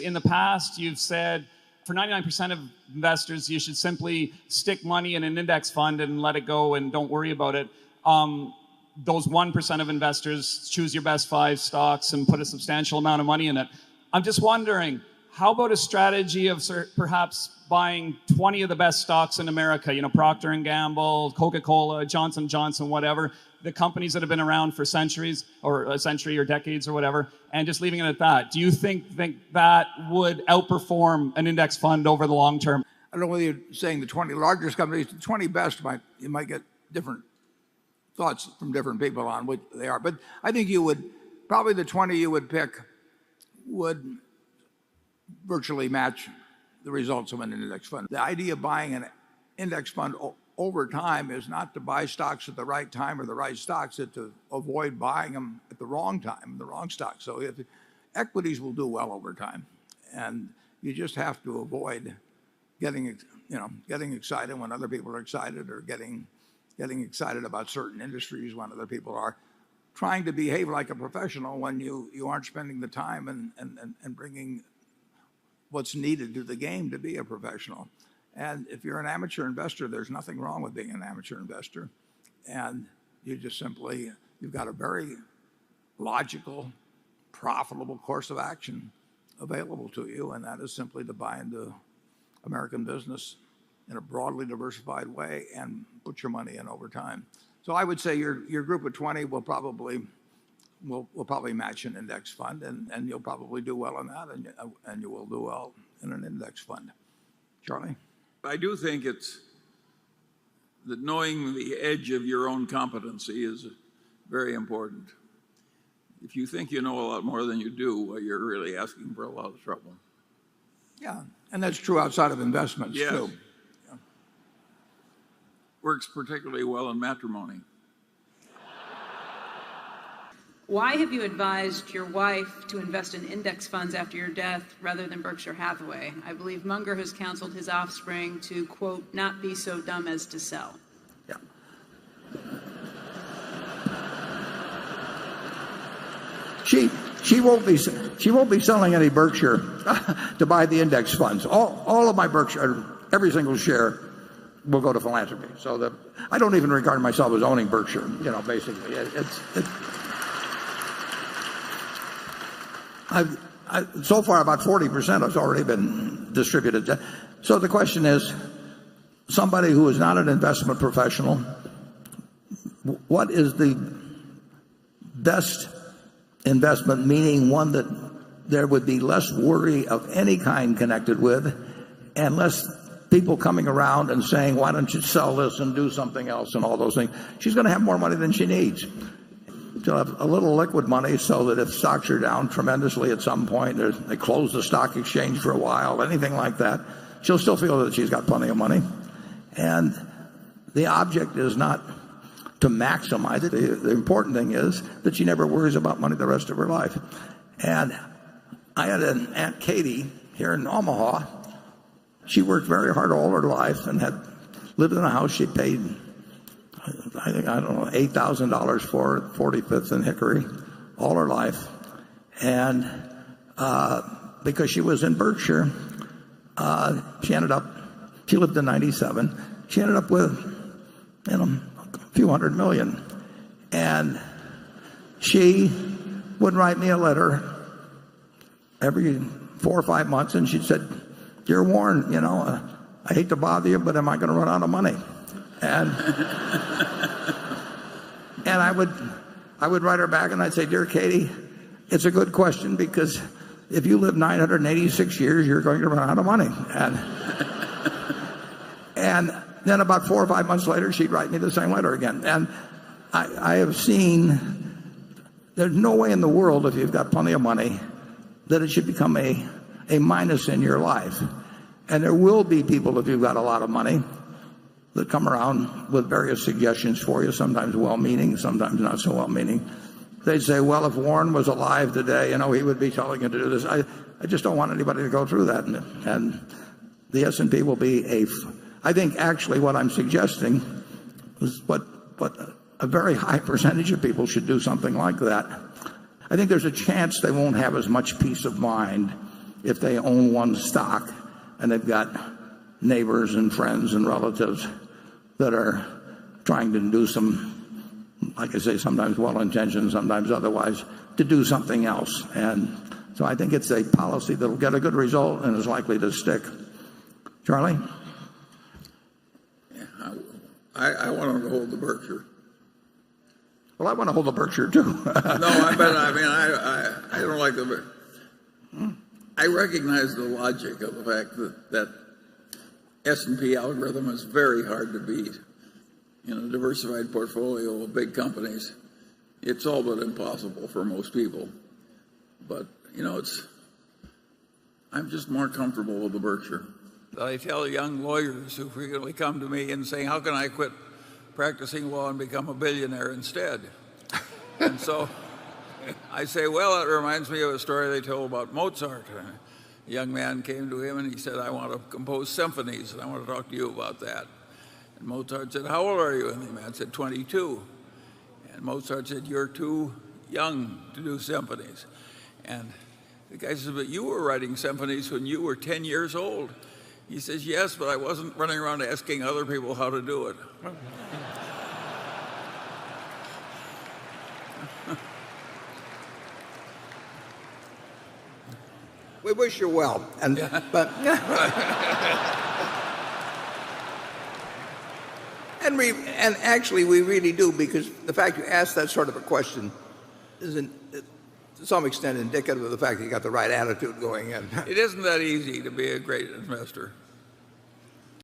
In the past, you've said for 99% of investors, you should simply stick money in an index fund and let it go and don't worry about it. Those 1% of investors, choose your best 5 stocks and put a substantial amount of money in it. I'm just wondering, how about a strategy of perhaps buying 20 of the best stocks in America, Procter & Gamble, Coca-Cola, Johnson & Johnson, whatever, the companies that have been around for centuries or a century or decades or whatever, and just leaving it at that. Do you think that would outperform an index fund over the long term? I don't know whether you're saying the 20 largest companies, the 20 best, you might get different thoughts from different people on what they are. But I think probably the 20 you would pick would virtually match the results of an index fund. The idea of buying an index fund over time is not to buy stocks at the right time or the right stocks, it's to avoid buying them at the wrong time, the wrong stocks. So equities will do well over time, and you just have to avoid getting excited when other people are excited, or getting excited about certain industries when other people are. Trying to behave like a professional when you aren't spending the time and bringing what's needed to the game to be a professional. And if you're an amateur investor, there's nothing wrong with being an amateur investor. And you've got a very logical, profitable course of action available to you, and that is simply to buy into American business in a broadly diversified way and put your money in over time. So I would say your group of 20 will probably match an index fund, and you'll probably do well in that, and you will do well in an index fund. Charlie? I do think it's that knowing the edge of your own competency is very important. If you think you know a lot more than you do, well, you're really asking for a lot of trouble. Yeah, and that's true outside of investments, yes, too. Yeah. Works particularly well in matrimony. Why have you advised your wife to invest in index funds after your death rather than Berkshire Hathaway? I believe Munger has counseled his offspring to, quote, not be so dumb as to sell. Yeah. She won't be selling any Berkshire to buy the index funds. All of my Berkshire, every single share will go to philanthropy. So I don't even regard myself as owning Berkshire. Basically, so far about 40% has already been distributed. So the question is, somebody who is not an investment professional, what is the best investment, meaning one that there would be less worry of any kind connected with, and less people coming around and saying, why don't you sell this and do something else, and all those things. She's going to have more money than she needs. She'll have a little liquid money so that if stocks are down tremendously at some point, they close the stock exchange for a while, anything like that, she'll still feel that she's got plenty of money. And the object is not to maximize it. The important thing is that she never worries about money the rest of her life. And I had an Aunt Katie here in Omaha. She worked very hard all her life and had lived in a house she paid, $8,000 for at 45th and Hickory all her life. And because she was in Berkshire, she lived to 97. She ended up with, a few $100 million. And she would write me a letter every 4 or 5 months, and she said, "Dear Warren, I hate to bother you, but am I going to run out of money?" And I would write her back, and I'd say, "Dear Katie, it's a good question, because if you live 986 years, you're going to run out of money." And then about 4 or 5 months later, she'd write me the same letter again. And I have seen there's no way in the world, if you've got plenty of money, that it should become a minus in your life. And there will be people, if you've got a lot of money, that come around with various suggestions for you, sometimes well-meaning, sometimes not so well-meaning. They'd say, well, if Warren was alive today, he would be telling you to do this. I just don't want anybody to go through that. And the S&P will be I think actually what I'm suggesting is what a very high percentage of people should do something like that. I think there's a chance they won't have as much peace of mind if they own one stock and they've got neighbors and friends and relatives that are trying to do some, like I say, sometimes well-intentioned, sometimes otherwise, to do something else. And so I think it's a policy that will get a good result and is likely to stick. Charlie? I want him to hold the Berkshire. Well, I want to hold the Berkshire too. No, I don't like the. I recognize the logic of the fact that S&P algorithm is very hard to beat. In a diversified portfolio of big companies, it's all but impossible for most people. But I'm just more comfortable with the Berkshire. I tell young lawyers who frequently come to me and say, "How can I quit practicing law and become a billionaire instead?" And so I say, well, it reminds me of a story they told about Mozart. A young man came to him and he said, "I want to compose symphonies and I want to talk to you about that." And Mozart said, "How old are you?" And the man said, 22. And Mozart said, "You're too young to do symphonies." And the guy said, "But you were writing symphonies when you were 10 years old." He says, "Yes, but I wasn't running around asking other people how to do it." We wish you well. But and actually we really do, because the fact you asked that sort of a question is to some extent indicative of the fact that you got the right attitude going in. It isn't that easy to be a great investor.